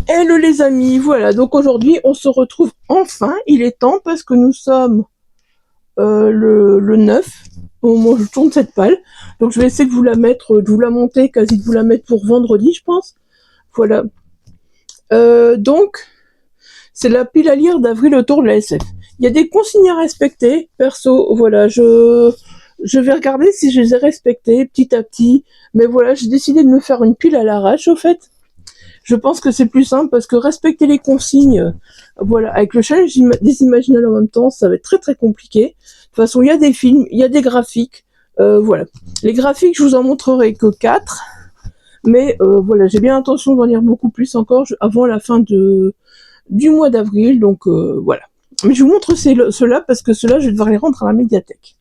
Hello les amis, voilà, donc aujourd'hui on se retrouve enfin, il est temps parce que nous sommes le 9, au moment où je tourne cette palle, donc je vais essayer de vous la mettre, de vous la monter, quasi de vous la mettre pour vendredi je pense, voilà. Donc, c'est la pile à lire d'Avril autour de la SF. Il y a des consignes à respecter, perso, voilà, je vais regarder si je les ai respectées petit à petit, mais voilà, j'ai décidé de me faire une pile à l'arrache au fait. Je pense que c'est plus simple parce que respecter les consignes, voilà, avec le challenge des imaginales en même temps, ça va être très très compliqué. De toute façon, il y a des films, il y a des graphiques, voilà. Les graphiques, je vous en montrerai que 4, mais voilà, j'ai bien l'intention d'en lire beaucoup plus encore avant la fin du mois d'avril, donc voilà. Mais je vous montre ceux-là parce que ceux-là, je vais devoir les rendre à la médiathèque.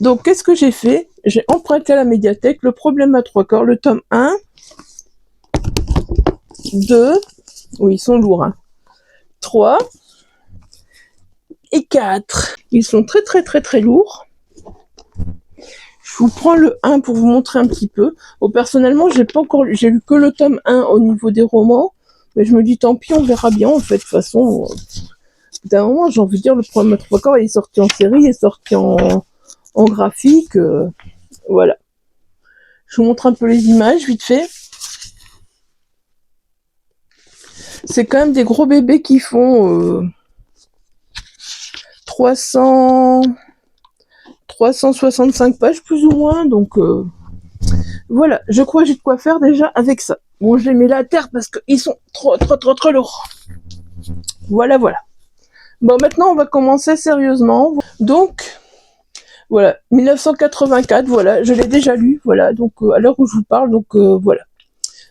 Donc, qu'est-ce que j'ai fait? J'ai emprunté à la médiathèque Le Problème à trois corps, le tome 1, 2, oui, ils sont lourds, hein. 3 et 4. Ils sont très très très très lourds. Je vous prends le 1 pour vous montrer un petit peu. Bon, personnellement, j'ai lu que le tome 1 au niveau des romans, mais je me dis tant pis, on verra bien en fait. De toute façon, d'un moment, j'ai envie de dire, Le Problème à trois corps, il est sorti en série, il est sorti en graphique, voilà. Je vous montre un peu les images vite fait. C'est quand même des gros bébés qui font 365 pages plus ou moins, donc voilà, je crois que j'ai de quoi faire déjà avec ça. Bon, je les mets là à terre parce qu'ils sont trop lourds. Voilà, voilà. Bon, maintenant, on va commencer sérieusement. Donc, voilà, 1984, voilà, je l'ai déjà lu, voilà, donc à l'heure où je vous parle, donc voilà.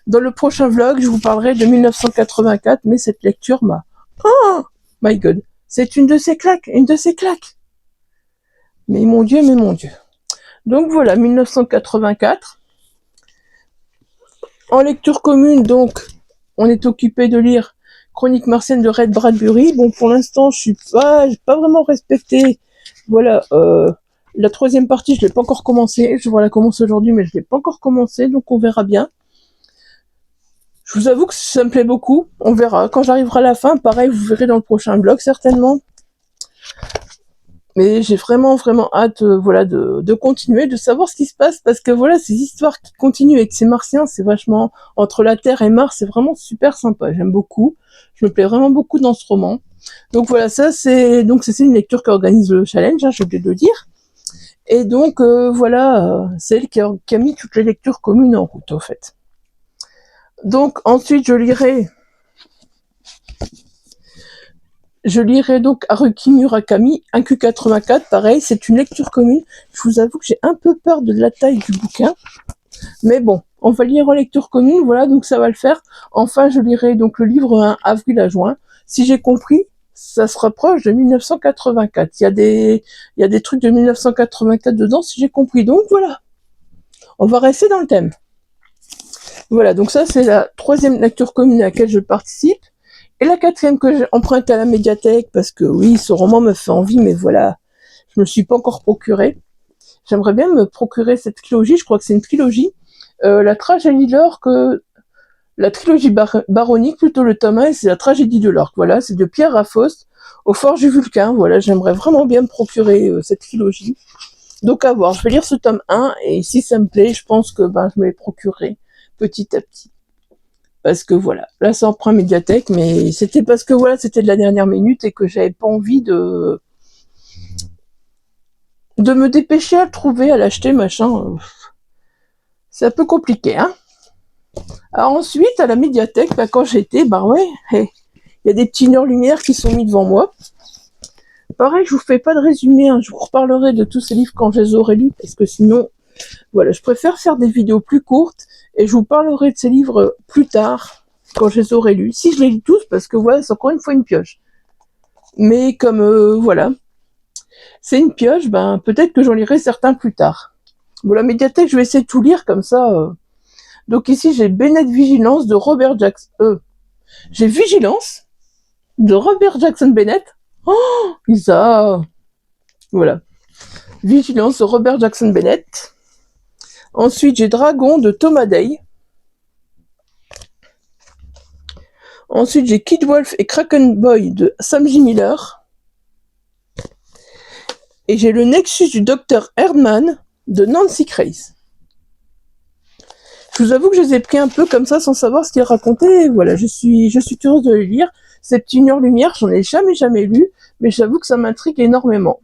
Dans le prochain vlog, je vous parlerai de 1984, mais cette lecture m'a... Oh my god, c'est une de ces claques, une de ces claques. Mais mon Dieu, mais mon Dieu. Donc voilà, 1984. En lecture commune, donc, on est occupé de lire Chronique martienne de Ray Bradbury. Bon, pour l'instant, j'ai pas vraiment respecté. Voilà, la troisième partie, je l'ai pas encore commencé. Je vois la commencer aujourd'hui, mais je l'ai pas encore commencé, donc on verra bien. Je vous avoue que ça me plaît beaucoup. On verra. Quand j'arriverai à la fin, pareil, vous verrez dans le prochain vlog, certainement. Mais j'ai vraiment hâte, voilà, de continuer, de savoir ce qui se passe, parce que voilà, ces histoires qui continuent avec ces martiens, c'est vachement, entre la Terre et Mars, c'est vraiment super sympa, j'aime beaucoup, je me plais vraiment beaucoup dans ce roman. Donc voilà, c'est une lecture qui organise le challenge, hein, j'ai oublié de le dire. Et donc voilà, c'est elle qui a mis toutes les lectures communes en route, au fait. Donc ensuite, je lirai donc Haruki Murakami, 1Q84, pareil, c'est une lecture commune. Je vous avoue que j'ai un peu peur de la taille du bouquin, mais bon, on va lire en lecture commune, voilà, donc ça va le faire. Enfin, je lirai donc le livre 1, avril à juin. Si j'ai compris, ça se rapproche de 1984. Il y a des trucs de 1984 dedans, si j'ai compris. Donc voilà, on va rester dans le thème. Voilà, donc ça c'est la troisième lecture commune à laquelle je participe. Et la quatrième que j'ai empruntée à la médiathèque, parce que oui, ce roman me fait envie, mais voilà, je me le suis pas encore procuré. J'aimerais bien me procurer cette trilogie, je crois que c'est une trilogie. La tragédie de l'orque, la trilogie baronique, plutôt le tome 1, c'est la tragédie de l'orque, voilà, c'est de Pierre Raffos, aux Forges du Vulcain, voilà, j'aimerais vraiment bien me procurer cette trilogie. Donc à voir, je vais lire ce tome 1, et si ça me plaît, je pense que je me les procurerai petit à petit. Parce que voilà, là c'est emprunt médiathèque, mais c'était parce que voilà, c'était de la dernière minute et que j'avais pas envie de me dépêcher à le trouver, à l'acheter, machin. C'est un peu compliqué, hein. Alors ensuite, à la médiathèque, quand j'étais, ouais, il y a des petits lumière qui sont mis devant moi. Pareil, je vous fais pas de résumé, hein, je vous reparlerai de tous ces livres quand je les aurai lus, parce que sinon, voilà, je préfère faire des vidéos plus courtes, et je vous parlerai de ces livres plus tard, quand je les aurai lus. Si je les lis tous, parce que voilà, c'est encore une fois une pioche. Mais comme, voilà, c'est une pioche, peut-être que j'en lirai certains plus tard. Bon, la médiathèque, je vais essayer de tout lire, comme ça. Donc ici, j'ai Bennett Vigilance de Robert Jackson. J'ai Vigilance de Robert Jackson Bennett. Oh, Isa. Voilà. Vigilance de Robert Jackson Bennett. Ensuite, j'ai Dragon de Thomas Day. Ensuite, j'ai Kid Wolf et Kraken Boy de Sam J. Miller. Et j'ai le Nexus du Dr. Erdmann de Nancy Krayze. Je vous avoue que je les ai pris un peu comme ça sans savoir ce qu'ils racontaient. Et voilà, je suis curieuse de les lire. Ces petits Une heure lumière, j'en ai jamais lu, mais j'avoue que ça m'intrigue énormément.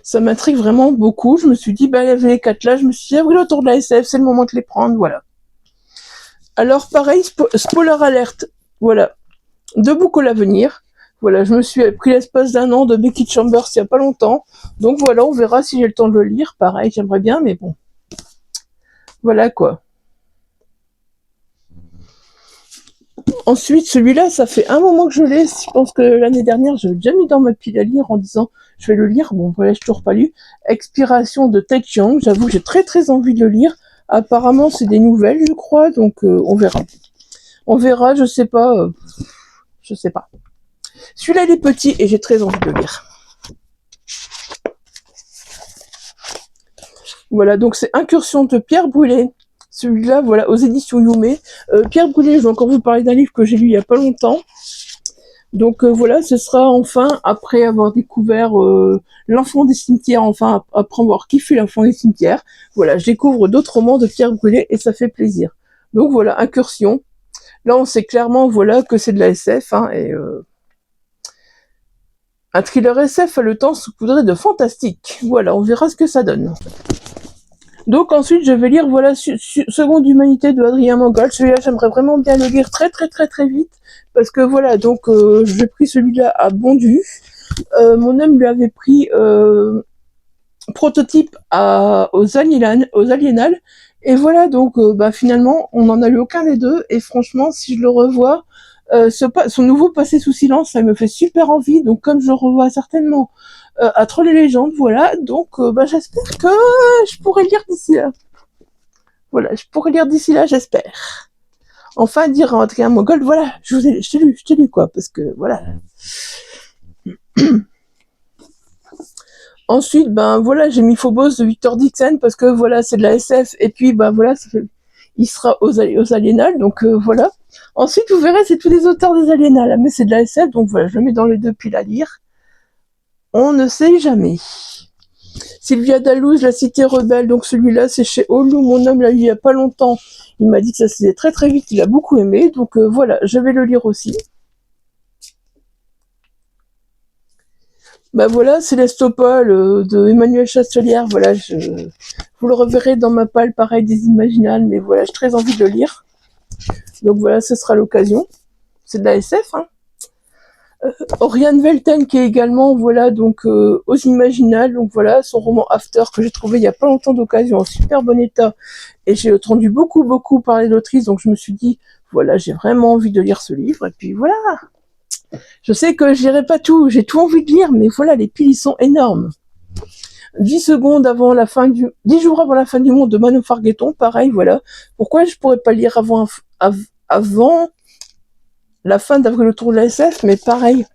Ça m'intrigue vraiment beaucoup. Je me suis dit, bah, il y avait les 4 là, je me suis dit, ah oui, autour de la SF, c'est le moment de les prendre, voilà. Alors, pareil, spoiler alerte, voilà. 2 boucles à venir. Voilà, je me suis pris l'espace d'1 an de Becky Chambers il y a pas longtemps. Donc voilà, on verra si j'ai le temps de le lire. Pareil, j'aimerais bien, mais bon. Voilà quoi. Ensuite, celui-là, ça fait un moment que je l'ai. Je pense que l'année dernière, je l'ai déjà mis dans ma pile à lire en disant je vais le lire. Bon, voilà, je l'ai toujours pas lu. Expiration de Ted Chiang. J'avoue que j'ai très envie de le lire. Apparemment, c'est des nouvelles, je crois. Donc, on verra. On verra, je sais pas. Je sais pas. Celui-là, il est petit et j'ai très envie de le lire. Voilà, donc c'est Incursion de Pierre Brûlé. Celui-là, voilà, aux éditions Yume. Pierre Brûlé, je vais encore vous parler d'un livre que j'ai lu il y a pas longtemps. Donc voilà, ce sera enfin, après avoir découvert L'Enfant des cimetières, enfin, après avoir kiffé L'Enfant des cimetières, voilà, je découvre d'autres romans de Pierre Brûlé et ça fait plaisir. Donc voilà, Incursion. Là, on sait clairement, voilà, que c'est de la SF, hein, et un thriller SF a le temps saupoudré de fantastique. Voilà, on verra ce que ça donne. Donc ensuite, je vais lire, voilà, Seconde Humanité de Adrien Mangold. Celui-là, j'aimerais vraiment bien le lire très vite, parce que voilà, donc j'ai pris celui-là à Bondu. Mon homme lui avait pris Prototype aux Aliénales, et voilà, donc bah, finalement, on n'en a lu aucun des deux, et franchement, si je le revois, son nouveau Passé sous silence, ça me fait super envie, donc comme je le revois certainement à Trolls et légendes, voilà, donc bah, j'espère que je pourrai lire d'ici là. Voilà, je pourrai lire d'ici là, j'espère. Enfin, dire à Adrien Mangold, voilà, je t'ai lu, quoi, parce que, voilà. Ensuite, ben voilà, j'ai mis Phobos de Victor Dixon, parce que, voilà, c'est de la SF, et puis, ben voilà, il sera aux Aliénales, donc voilà. Ensuite, vous verrez, c'est tous les auteurs des Aliénales, mais c'est de la SF, donc voilà, je le mets dans les deux piles à lire. On ne sait jamais. Sylvia Dallouz, La Cité Rebelle, donc celui-là, c'est chez Olu. Mon homme l'a lu il y a pas longtemps. Il m'a dit que ça se faisait très vite, il a beaucoup aimé. Donc voilà, je vais le lire aussi. Bah voilà, Célestopol de Emmanuel Chastelière. Voilà, vous le reverrez dans ma palle, pareil, des Imaginales. Mais voilà, j'ai très envie de le lire. Donc voilà, ce sera l'occasion. C'est de la SF, hein. Oriane Velten qui est également, voilà, donc aux Imaginales, donc voilà, son roman After que j'ai trouvé il y a pas longtemps d'occasion en super bon état, et j'ai entendu beaucoup parler de l'autrice, donc je me suis dit, voilà, j'ai vraiment envie de lire ce livre, et puis voilà. Je sais que je lirai pas tout, j'ai tout envie de lire, mais voilà, les piles, ils sont énormes. 10 jours avant la fin du monde de Manon Fargueton, pareil, voilà. Pourquoi je pourrais pas lire avant la fin d'Avril autour de la SF, mais pareil,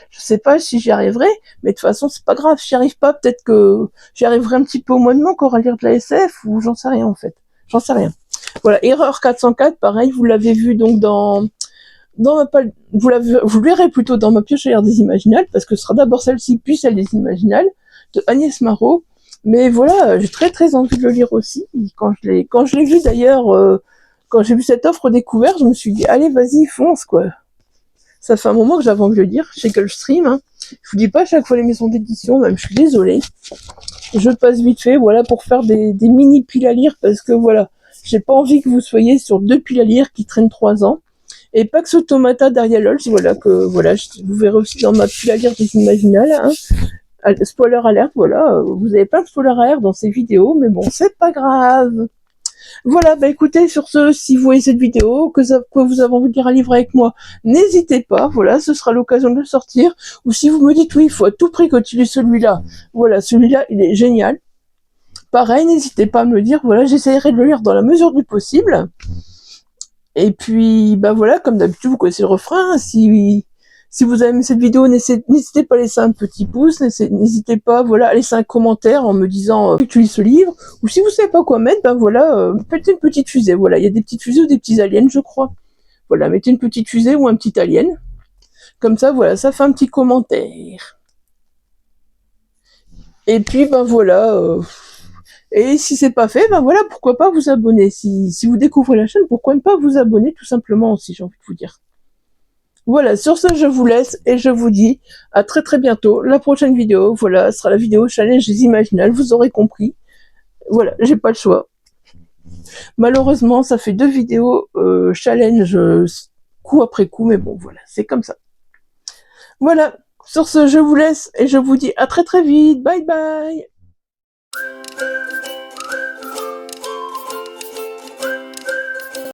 je sais pas si j'y arriverai, mais de toute façon, c'est pas grave, si j'y arrive pas, peut-être que j'y arriverai un petit peu au mois de mai encore à lire de la SF, ou j'en sais rien, en fait. J'en sais rien. Voilà, Erreur 404, pareil, vous l'avez vu donc dans ma palle, vous le verrez plutôt dans ma pioche à lire des Imaginales, parce que ce sera d'abord celle-ci, puis celle des Imaginales, de Agnès Marot. Mais voilà, j'ai très envie de le lire aussi. Quand je l'ai vu d'ailleurs, quand j'ai vu cette offre découverte, je me suis dit, allez, vas-y, fonce, quoi. Ça fait un moment que j'avais envie de le lire, chez Gulfstream, hein. Je vous dis pas à chaque fois les maisons d'édition, même je suis désolée. Je passe vite fait, voilà, pour faire des mini piles à lire, parce que voilà, j'ai pas envie que vous soyez sur 2 piles à lire qui traînent 3 ans. Et Pax Automata d'Ariel Holz, voilà, vous verrez aussi dans ma pile à lire des Imaginales, hein. Spoiler alert, voilà, vous avez plein de spoiler alert dans ces vidéos, mais bon, c'est pas grave. Voilà, bah écoutez, sur ce, si vous voyez cette vidéo, que vous avez envie de lire un livre avec moi, n'hésitez pas, voilà, ce sera l'occasion de le sortir. Ou si vous me dites, oui, il faut à tout prix que tu lis celui-là, voilà, celui-là, il est génial. Pareil, n'hésitez pas à me le dire, voilà, j'essaierai de le lire dans la mesure du possible. Et puis, bah voilà, comme d'habitude, vous connaissez le refrain, si vous avez aimé cette vidéo, n'hésitez pas à laisser un petit pouce, n'hésitez pas, voilà, à laisser un commentaire en me disant que tu lis ce livre, ou si vous savez pas quoi mettre, ben voilà, faites une petite fusée, voilà, il y a des petites fusées ou des petits aliens, je crois. Voilà, mettez une petite fusée ou un petit alien. Comme ça, voilà, ça fait un petit commentaire. Et puis, ben voilà. Et si c'est pas fait, ben voilà, pourquoi pas vous abonner. Si vous découvrez la chaîne, pourquoi ne pas vous abonner tout simplement aussi, j'ai envie de vous dire. Voilà, sur ce, je vous laisse et je vous dis à très très bientôt. La prochaine vidéo, voilà, sera la vidéo challenge des imaginales, vous aurez compris. Voilà, j'ai pas le choix. Malheureusement, ça fait 2 vidéos challenge coup après coup, mais bon, voilà, c'est comme ça. Voilà, sur ce, je vous laisse et je vous dis à très très vite. Bye bye.